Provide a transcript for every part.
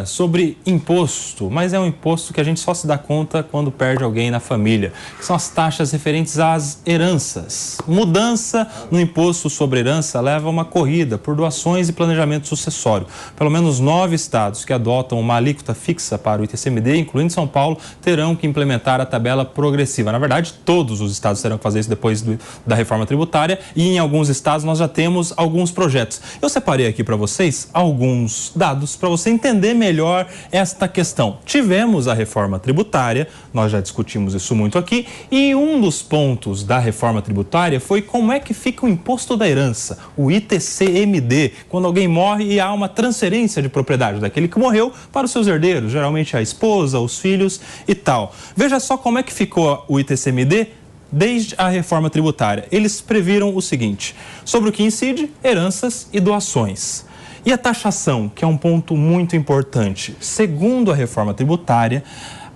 Sobre imposto, mas é um imposto que a gente só se dá conta quando perde alguém na família, que são as taxas referentes às heranças. Mudança no imposto sobre herança leva a uma corrida por doações e planejamento sucessório. Pelo menos 9 estados que adotam uma alíquota fixa para o ITCMD, incluindo São Paulo, terão que implementar a tabela progressiva. Na verdade, todos os estados terão que fazer isso depois da reforma tributária e em alguns estados nós já temos alguns projetos. Eu separei aqui para vocês alguns dados para você entender melhor esta questão. Tivemos a reforma tributária, nós já discutimos isso muito aqui, e um dos pontos da reforma tributária foi como é que fica o imposto da herança, o ITCMD, quando alguém morre e há uma transferência de propriedade daquele que morreu para os seus herdeiros, geralmente a esposa, os filhos e tal. Veja só como é que ficou o ITCMD desde a reforma tributária. Eles previram o seguinte: sobre o que incide, heranças e doações. E a taxação, que é um ponto muito importante. Segundo a reforma tributária,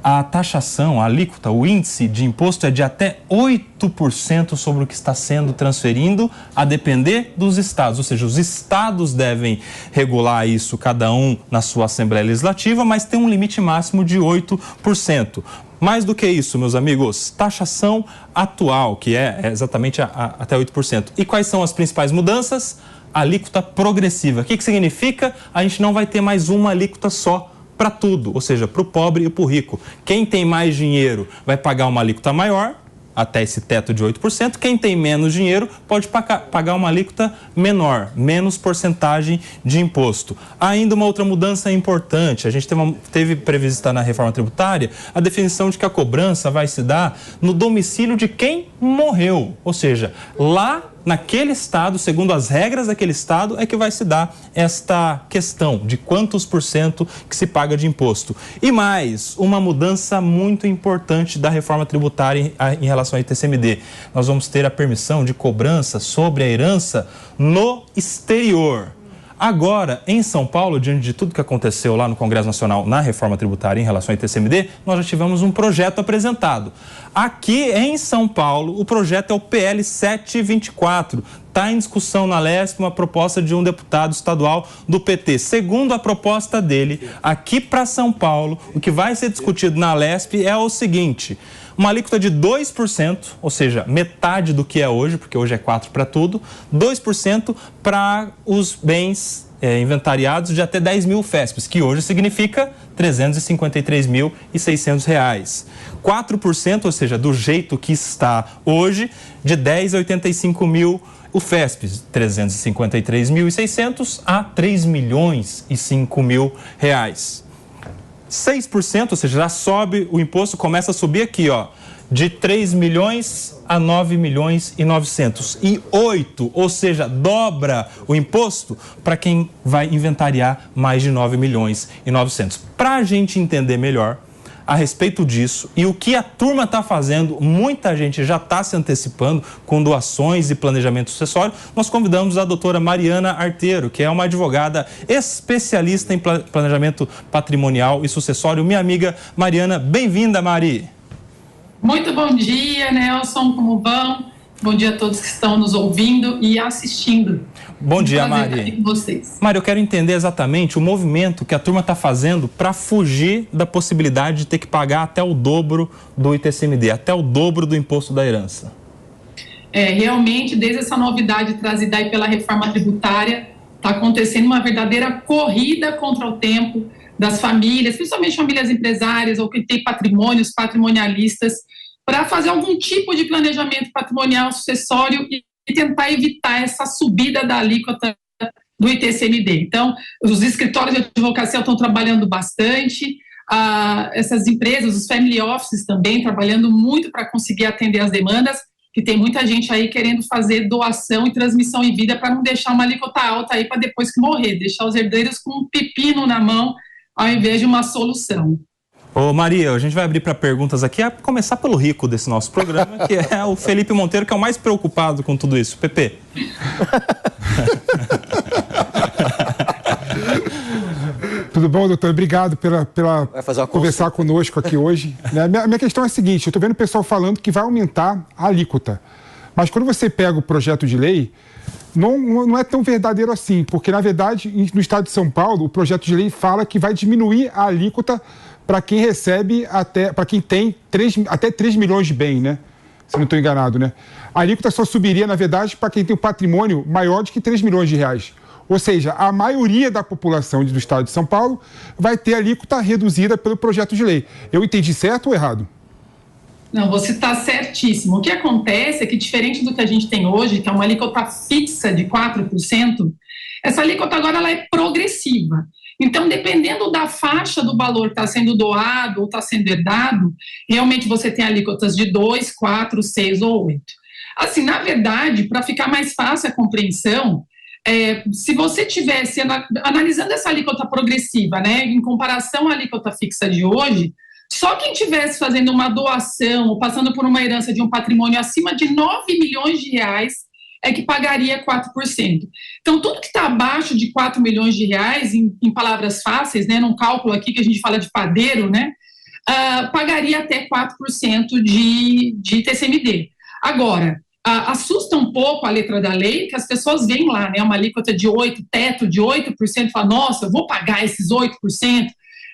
a taxação, a alíquota, o índice de imposto é de até 8% sobre o que está sendo transferido, a depender dos estados. Ou seja, os estados devem regular isso, cada um na sua Assembleia Legislativa, mas tem um limite máximo de 8%. Mais do que isso, meus amigos, taxação atual, que é exatamente até 8%. E quais são as principais mudanças? Alíquota progressiva. O que significa? A gente não vai ter mais uma alíquota só para tudo, ou seja, para o pobre e para o rico. Quem tem mais dinheiro vai pagar uma alíquota maior, até esse teto de 8%. Quem tem menos dinheiro pode pagar uma alíquota menor, menos porcentagem de imposto. Ainda uma outra mudança importante, a gente teve prevista na reforma tributária a definição de que a cobrança vai se dar no domicílio de quem morreu, ou seja, lá naquele estado, segundo as regras daquele estado, é que vai se dar esta questão de quantos por cento que se paga de imposto. E mais, uma mudança muito importante da reforma tributária em relação ao ITCMD. Nós vamos ter a permissão de cobrança sobre a herança no exterior. Agora, em São Paulo, diante de tudo que aconteceu lá no Congresso Nacional na reforma tributária em relação ao ITCMD, nós já tivemos um projeto apresentado. Aqui em São Paulo, o projeto é o PL 724. Está em discussão na LESP uma proposta de um deputado estadual do PT. Segundo a proposta dele, aqui para São Paulo, o que vai ser discutido na LESP é o seguinte: uma alíquota de 2%, ou seja, metade do que é hoje, porque hoje é 4% para tudo, 2% para os bens inventariados de até 10 mil FESPs, que hoje significa R$ 353.600. 4%, ou seja, do jeito que está hoje, de 10 a 85 mil o FESPs, 353.600 a 3.005.000 reais. 6%, ou seja, já sobe, o imposto começa a subir aqui, ó, de 3 milhões a 9 milhões e 900. E 8, ou seja, dobra o imposto para quem vai inventariar mais de 9 milhões e 900. Para a gente entender melhor a respeito disso e o que a turma está fazendo, muita gente já está se antecipando com doações e planejamento sucessório, nós convidamos a doutora Mariana Arteiro, que é uma advogada especialista em planejamento patrimonial e sucessório. Minha amiga Mariana, bem-vinda, Mari. Muito bom dia, Nelson, como vão? Bom dia a todos que estão nos ouvindo e assistindo. Bom dia, Mari. Estar com vocês. Mari, eu quero entender exatamente o movimento que a turma está fazendo para fugir da possibilidade de ter que pagar até o dobro do ITCMD, até o dobro do imposto da herança. Realmente, desde essa novidade trazida aí pela reforma tributária, está acontecendo uma verdadeira corrida contra o tempo das famílias, principalmente famílias empresárias ou que têm patrimônios, patrimonialistas, para fazer algum tipo de planejamento patrimonial sucessório e tentar evitar essa subida da alíquota do ITCMD. Então, os escritórios de advocacia estão trabalhando bastante, essas empresas, os family offices também, trabalhando muito para conseguir atender as demandas, que tem muita gente aí querendo fazer doação e transmissão em vida para não deixar uma alíquota alta aí para depois que morrer, deixar os herdeiros com um pepino na mão ao invés de uma solução. Ô Maria, a gente vai abrir para perguntas aqui, a começar pelo rico desse nosso programa, que é o Felipe Monteiro, que é o mais preocupado com tudo isso. Pepe. Tudo bom, doutor? Obrigado pela conversar conosco aqui hoje. Minha questão é a seguinte: eu estou vendo o pessoal falando que vai aumentar a alíquota. Mas quando você pega o projeto de lei, não é tão verdadeiro assim, porque, na verdade, no estado de São Paulo, o projeto de lei fala que vai diminuir a alíquota para quem recebe para quem tem até 3 milhões de bem, né? Se eu não estou enganado, né? A alíquota só subiria, na verdade, para quem tem um patrimônio maior de que 3 milhões de reais. Ou seja, a maioria da população do estado de São Paulo vai ter a alíquota reduzida pelo projeto de lei. Eu entendi certo ou errado? Não, você está certíssimo. O que acontece é que, diferente do que a gente tem hoje, que é uma alíquota fixa de 4%, essa alíquota agora ela é progressiva. Então, dependendo da faixa do valor que está sendo doado ou está sendo herdado, realmente você tem alíquotas de 2, 4, 6 ou 8. Assim, na verdade, para ficar mais fácil a compreensão, se você tivesse analisando essa alíquota progressiva, né, em comparação à alíquota fixa de hoje, só quem estivesse fazendo uma doação ou passando por uma herança de um patrimônio acima de 9 milhões de reais é que pagaria 4%. Então, tudo que está abaixo de 4 milhões de reais, em palavras fáceis, né, num cálculo aqui que a gente fala de padeiro, né, pagaria até 4% de TCMD. Agora, assusta um pouco a letra da lei, que as pessoas veem lá, né, uma alíquota de 8%, teto de 8%, e falam, nossa, eu vou pagar esses 8%.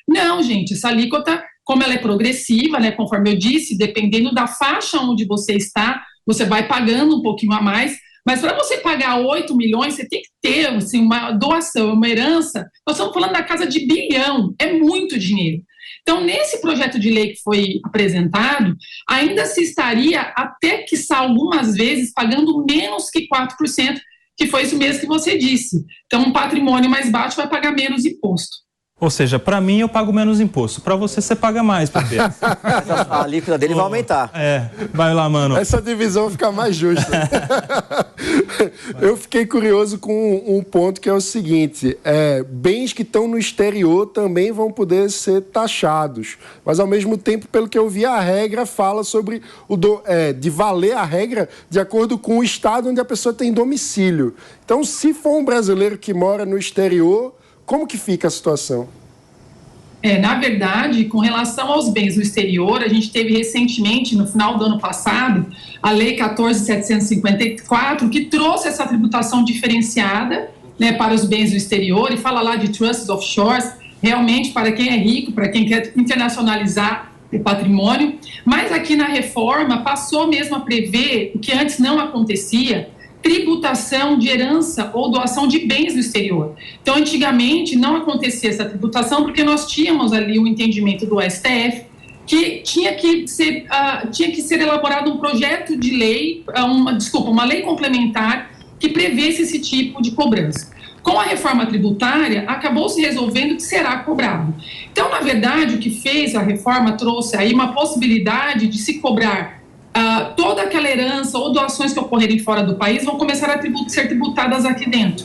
Não, gente, essa alíquota, como ela é progressiva, né, conforme eu disse, dependendo da faixa onde você está, você vai pagando um pouquinho a mais, mas para você pagar 8 milhões, você tem que ter assim, uma doação, uma herança. Nós estamos falando da casa de bilhão, é muito dinheiro. Então, nesse projeto de lei que foi apresentado, ainda se estaria, até quiçá algumas vezes, pagando menos que 4%, que foi isso mesmo que você disse. Então, um patrimônio mais baixo vai pagar menos imposto. Ou seja, para mim eu pago menos imposto. Para você paga mais, Pepe. A alíquota dele vai aumentar. Vai lá, mano. Essa divisão fica mais justa. Eu fiquei curioso com um ponto que é o seguinte: bens que estão no exterior também vão poder ser taxados. Mas, ao mesmo tempo, pelo que eu vi, a regra fala sobre de valer a regra de acordo com o estado onde a pessoa tem domicílio. Então, se for um brasileiro que mora no exterior, como que fica a situação? Na verdade, com relação aos bens no exterior, a gente teve recentemente, no final do ano passado, a Lei 14.754, que trouxe essa tributação diferenciada, né, para os bens do exterior, e fala lá de trusts offshores, realmente para quem é rico, para quem quer internacionalizar o patrimônio. Mas aqui na reforma passou mesmo a prever o que antes não acontecia, tributação de herança ou doação de bens no exterior. Então, antigamente, não acontecia essa tributação porque nós tínhamos ali o entendimento do STF que tinha que ser elaborado um projeto de lei, uma lei complementar que prevesse esse tipo de cobrança. Com a reforma tributária, acabou se resolvendo que será cobrado. Então, na verdade, o que fez a reforma trouxe aí uma possibilidade de se cobrar toda aquela herança ou doações que ocorrerem fora do país vão começar a ser tributadas aqui dentro.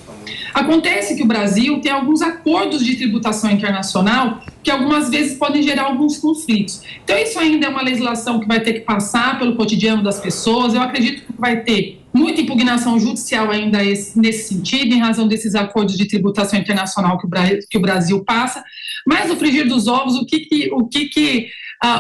Acontece que o Brasil tem alguns acordos de tributação internacional que algumas vezes podem gerar alguns conflitos. Então, isso ainda é uma legislação que vai ter que passar pelo cotidiano das pessoas. Eu acredito que vai ter muita impugnação judicial ainda nesse sentido, em razão desses acordos de tributação internacional que o Brasil passa. Mas, no frigir dos ovos, o que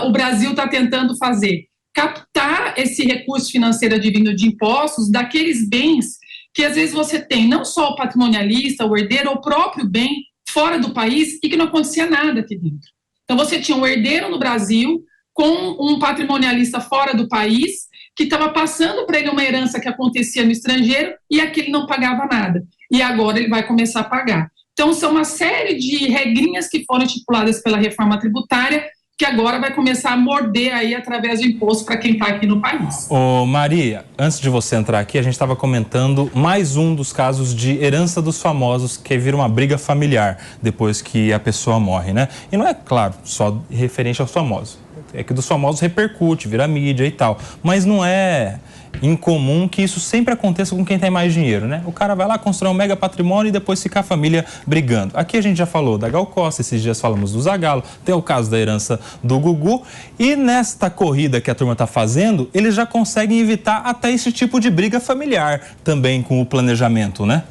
o Brasil está tentando fazer? Captar esse recurso financeiro advindo de impostos daqueles bens que às vezes você tem, não só o patrimonialista, o herdeiro, ou o próprio bem fora do país e que não acontecia nada aqui dentro. Então você tinha um herdeiro no Brasil com um patrimonialista fora do país que estava passando para ele uma herança que acontecia no estrangeiro e aquele não pagava nada. E agora ele vai começar a pagar. Então são uma série de regrinhas que foram estipuladas pela reforma tributária que agora vai começar a morder aí através do imposto para quem está aqui no país. Ô Maria, antes de você entrar aqui, a gente estava comentando mais um dos casos de herança dos famosos, que vira uma briga familiar depois que a pessoa morre, né? E não é, claro, só referente aos famosos. É que dos famosos repercute, vira mídia e tal. Mas não é incomum que isso sempre aconteça com quem tem mais dinheiro, né? O cara vai lá constrói um mega patrimônio e depois fica a família brigando. Aqui a gente já falou da Gal Costa, esses dias falamos do Zagallo, tem o caso da herança do Gugu. E nesta corrida que a turma está fazendo, eles já conseguem evitar até esse tipo de briga familiar também com o planejamento, né?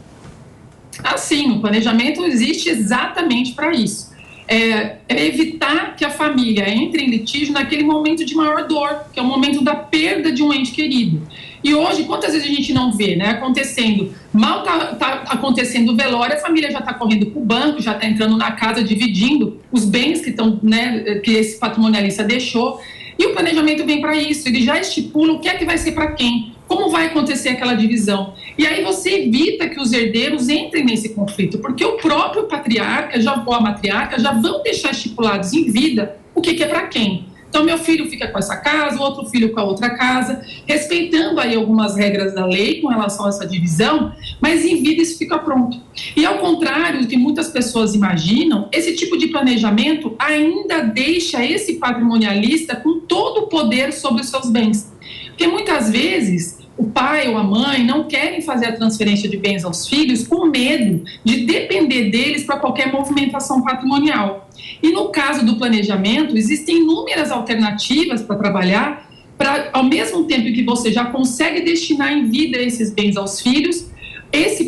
Sim, o planejamento existe exatamente para isso. É evitar que a família entre em litígio naquele momento de maior dor, que é o momento da perda de um ente querido. E hoje, quantas vezes a gente não vê, né, acontecendo, mal tá acontecendo o velório, a família já está correndo para o banco, já está entrando na casa, dividindo os bens que estão, né, que esse patrimonialista deixou, e o planejamento vem para isso, ele já estipula o que é que vai ser para quem, como vai acontecer aquela divisão. E aí você evita que os herdeiros entrem nesse conflito, porque o próprio patriarca ou a matriarca já vão deixar estipulados em vida o que é para quem. Então, meu filho fica com essa casa, o outro filho com a outra casa, respeitando aí algumas regras da lei com relação a essa divisão, mas em vida isso fica pronto. E ao contrário do que muitas pessoas imaginam, esse tipo de planejamento ainda deixa esse patrimonialista com todo o poder sobre os seus bens. Porque muitas vezes o pai ou a mãe não querem fazer a transferência de bens aos filhos com medo de depender deles para qualquer movimentação patrimonial. E no caso do planejamento, existem inúmeras alternativas para trabalhar, para, ao mesmo tempo que você já consegue destinar em vida esses bens aos filhos, esse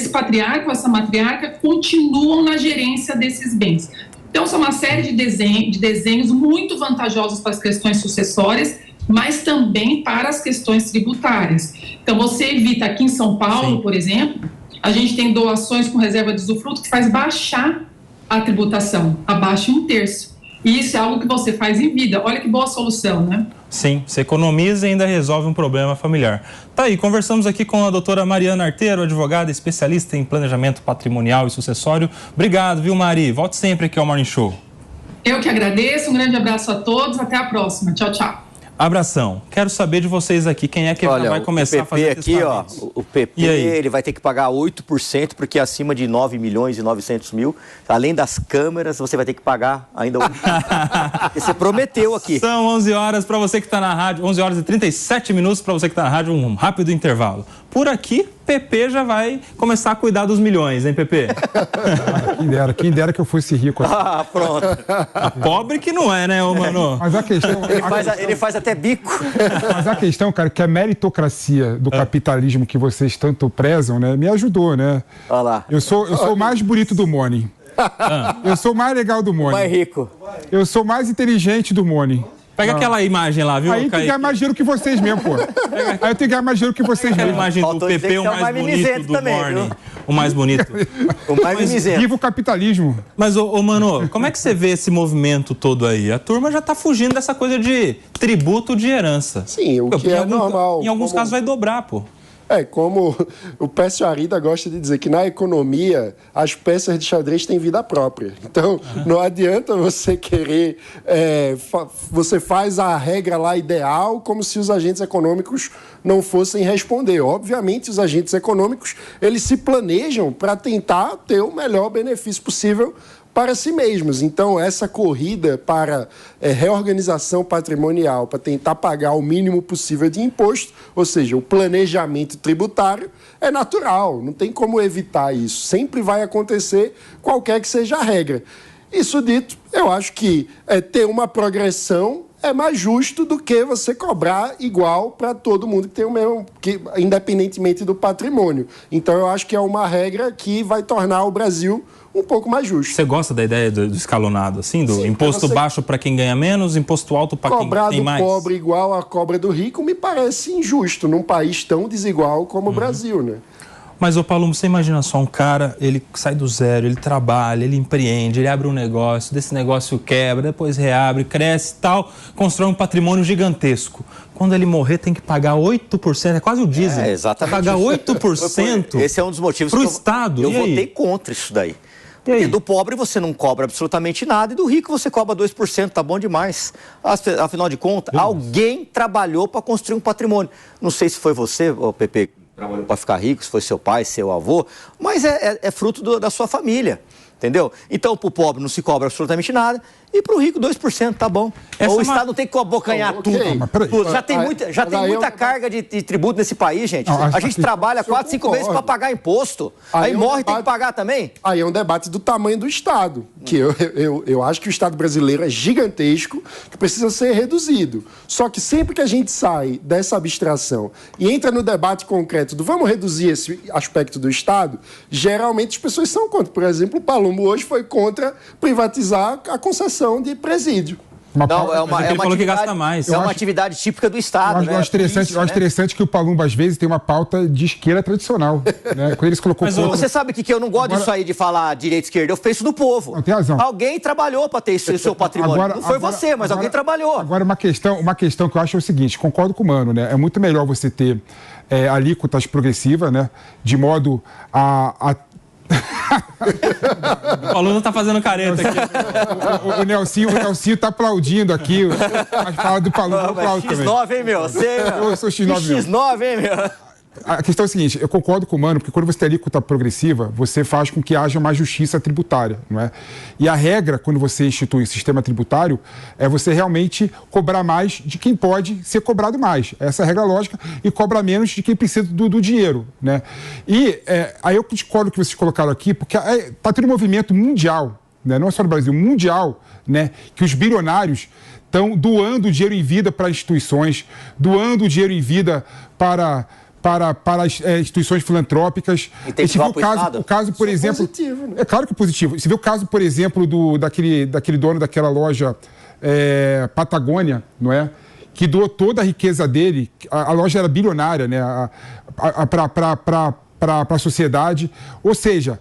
patriarca ou essa matriarca continuam na gerência desses bens. Então, são uma série de desenhos muito vantajosos para as questões sucessórias, mas também para as questões tributárias. Então, você evita, aqui em São Paulo, por exemplo, a gente tem doações com reserva de usufruto que faz baixar a tributação, abaixo em 1/3. E isso é algo que você faz em vida. Olha que boa solução, né? Sim, você economiza e ainda resolve um problema familiar. Tá aí, conversamos aqui com a doutora Mariana Arteiro, advogada especialista em planejamento patrimonial e sucessório. Obrigado, viu, Mari? Volte sempre aqui ao Morning Show. Eu que agradeço, um grande abraço a todos, até a próxima. Tchau, tchau. Abração. Quero saber de vocês aqui, quem é que vai começar a fazer aqui, ó, o PP, ele vai ter que pagar 8%, porque acima de 9.900.000, além das câmeras, você vai ter que pagar ainda 8%. Você prometeu aqui. São 11 horas para você que está na rádio, 11 horas e 37 minutos para você que está na rádio, um rápido intervalo. Por aqui, PP já vai começar a cuidar dos milhões, hein, PP? Quem dera que eu fosse rico. Ah, pronto. Pobre que não é, né, ô mano? Mas a questão... Ele faz até bico. Mas a questão, cara, que a meritocracia do capitalismo que vocês tanto prezam, né, me ajudou, né? Olha lá. Eu sou o mais bonito do Mone. Eu sou o mais legal do Mone. Mais rico. Eu sou o mais inteligente do Mone. Pega aquela imagem lá, viu? Aí tem que ganhar mais dinheiro que vocês mesmo, pô. Aí eu tenho que ganhar mais dinheiro que vocês Aquela mesmo. imagem do PP, o mais bonito do Morning. O mais bonito. O mais mimizento. Viva o capitalismo. Mas, mano, como é que você vê esse movimento todo aí? A turma já tá fugindo dessa coisa de tributo de herança. Sim, o que é normal. Em alguns casos vai dobrar, pô. Como o Pécio Arida gosta de dizer que na economia as peças de xadrez têm vida própria. Então, não adianta você querer... você faz a regra lá ideal como se os agentes econômicos não fossem responder. Obviamente, os agentes econômicos, eles se planejam para tentar ter o melhor benefício possível para si mesmos. Então, essa corrida para reorganização patrimonial, para tentar pagar o mínimo possível de imposto, ou seja, o planejamento tributário, é natural, não tem como evitar isso. Sempre vai acontecer, qualquer que seja a regra. Isso dito, eu acho que ter uma progressão é mais justo do que você cobrar igual para todo mundo que tem o mesmo, independentemente do patrimônio. Então, eu acho que é uma regra que vai tornar o Brasil um pouco mais justo. Você gosta da ideia do escalonado, assim? Do imposto baixo para quem ganha menos, imposto alto para quem tem mais? Cobrar do pobre igual a cobra do rico me parece injusto num país tão desigual como o Brasil, né? Mas, ô Palumbo, você imagina só, um cara, ele sai do zero, ele trabalha, ele empreende, ele abre um negócio, desse negócio quebra, depois reabre, cresce e tal, constrói um patrimônio gigantesco. Quando ele morrer, tem que pagar 8%, é quase o diesel. Exatamente. Pagar 8%. Esse é um dos motivos pro Estado. Eu votei contra isso daí. Porque do pobre você não cobra absolutamente nada e do rico você cobra 2%, tá bom demais. Afinal de contas, alguém trabalhou para construir um patrimônio. Não sei se foi você, o Pepe, trabalhou para ficar rico, se foi seu pai, seu avô, mas é fruto da sua família, entendeu? Então, para o pobre não se cobra absolutamente nada e para o rico 2%, tá bom. O Estado não tem que abocanhar tudo. Já tem muita carga de tributo nesse país, gente. A gente trabalha 4, 5 meses para pagar imposto. Aí morre, tem que pagar também. Aí é um debate do tamanho do Estado, que eu acho que o Estado brasileiro é gigantesco, que precisa ser reduzido. Só que sempre que a gente sai dessa abstração e entra no debate concreto do vamos reduzir esse aspecto do Estado, geralmente as pessoas são contra. Por exemplo, o Palumbo hoje foi contra privatizar a concessão de presídio. Ele falou que gasta mais. É uma atividade típica do Estado, Eu acho interessante que o Palumbo, às vezes, tem uma pauta de esquerda tradicional. Né? Quando ele se colocou... Você sabe o que eu não gosto disso aí de falar direita e esquerda? Eu penso do povo. Não, tem razão. Alguém trabalhou para ter esse seu patrimônio. Não foi você, mas alguém trabalhou. Agora, uma questão que eu acho é o seguinte, concordo com o Mano, né? É muito melhor você ter alíquotas progressivas, né? De modo a O aluno tá fazendo careta aqui. O Nelsinho tá aplaudindo aqui. Mas fala do Palumbo, eu aplaudo também. X9, hein, meu? Eu sou X9 mesmo. X9, hein, meu? A questão é a seguinte, eu concordo com o Mano, porque quando você tem alíquota progressiva, você faz com que haja mais justiça tributária, não é? E a regra, quando você institui o sistema tributário, é você realmente cobrar mais de quem pode ser cobrado mais. Essa é a regra lógica, e cobra menos de quem precisa do dinheiro, né? E aí eu discordo que vocês colocaram aqui, porque está tendo um movimento mundial, né? Não é só no Brasil, mundial, né? Que os bilionários estão doando dinheiro em vida para instituições, doando dinheiro em vida para instituições filantrópicas. E se vê o caso, por exemplo... Positivo, né? É claro que é positivo. Se vê o caso, por exemplo, daquele dono daquela loja Patagônia, não é? Que doou toda a riqueza dele, a loja era bilionária, né? Para a sociedade. Ou seja,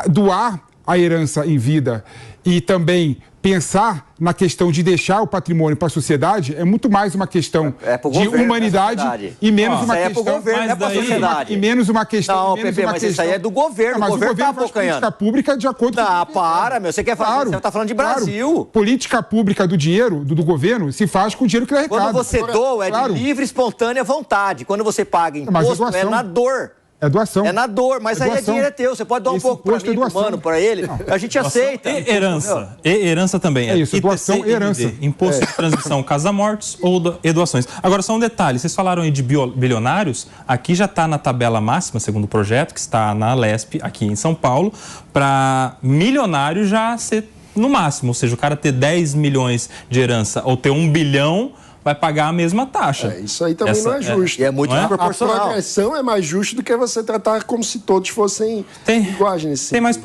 doar a herança em vida e também pensar na questão de deixar o patrimônio para a sociedade é muito mais uma questão de humanidade e menos uma questão... Pro governo, para a sociedade. E menos uma questão... Não, Pepe, mas isso aí é do governo. Mas o governo tá faz política pública de acordo com... Não, para, meu. Você quer falar... Você tá falando de Brasil. Claro. Política pública do dinheiro, do governo, se faz com o dinheiro que ele arrecada. Quando você doa, de livre, espontânea vontade. Quando você paga imposto, é na dor. É doação. É na dor, mas aí dinheiro é teu. Você pode doar um pouco para mim, pro Mano, para ele. A gente aceita. E herança. E herança também. É isso, doação e herança. Imposto de transmissão, casa-mortes e doações. Agora, só um detalhe. Vocês falaram aí de bilionários. Aqui já está na tabela máxima, segundo o projeto, que está na Lesp, aqui em São Paulo, para milionário já ser no máximo. Ou seja, o cara ter 10 milhões de herança ou ter 1 bilhão... vai pagar a mesma taxa. Isso aí também não é justo. E é muito desproporcional. A progressão é mais justa do que você tratar como se todos fossem iguais nesse sentido. Tem mais